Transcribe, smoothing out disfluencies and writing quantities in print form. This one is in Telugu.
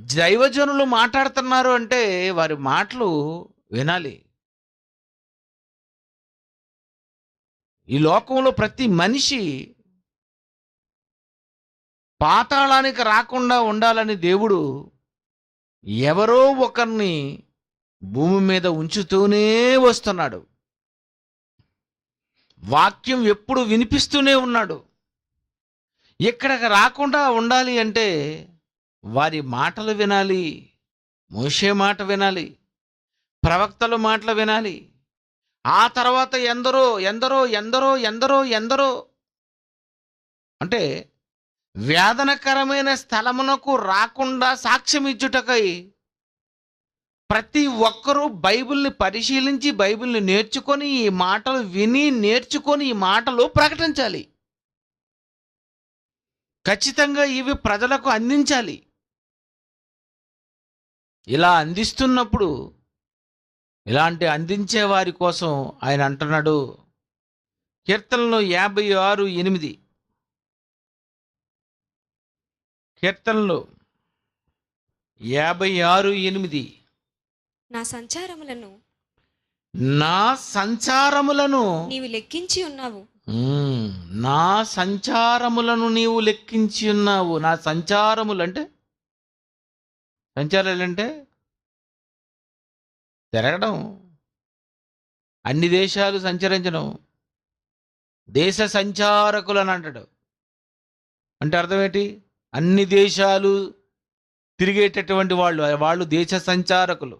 దైవజనులు మాట్లాడుతున్నారు అంటే వారి మాటలు వినాలి. ఈ లోకంలో ప్రతి మనిషి పాతాళానికి రాకుండా ఉండాలని దేవుడు ఎవరో ఒకరిని భూమి మీద ఉంచుతూనే వస్తున్నాడు. వాక్యం ఎప్పుడు వినిపిస్తూనే ఉన్నాడు. ఇక్కడికి రాకుండా ఉండాలి అంటే వారి మాటలు వినాలి. మోషే మాట వినాలి, ప్రవక్తల మాటలు వినాలి. ఆ తర్వాత ఎందరో ఎందరో ఎందరో ఎందరో ఎందరో అంటే వేదనకరమైన స్థలమునకు రాకుండా సాక్ష్యం ఇచ్చుటకై ప్రతి ఒక్కరూ బైబిల్ని పరిశీలించి బైబిల్ని నేర్చుకొని ఈ మాటలు విని నేర్చుకొని ఈ మాటలు ప్రకటించాలి. ఖచ్చితంగా ఇవి ప్రజలకు అందించాలి. ఇలా అందిస్తున్నప్పుడు ఇలాంటి అందించే వారి కోసం ఆయన అంటున్నాడు, కీర్తనలు 56:8. కీర్తనలు 56:8. నా సంచారములను నీవు లెక్కించి ఉన్నావు. నా సంచారములను నీవు లెక్కించి ఉన్నావు. నా సంచారములు అంటే సంచారాలంటే తిరగడం, అన్ని దేశాలు సంచరించడం. దేశ సంచారకులు అని అంటాడు. అంటే అర్థం ఏంటి? అన్ని దేశాలు తిరిగేటటువంటి వాళ్ళు దేశ సంచారకులు.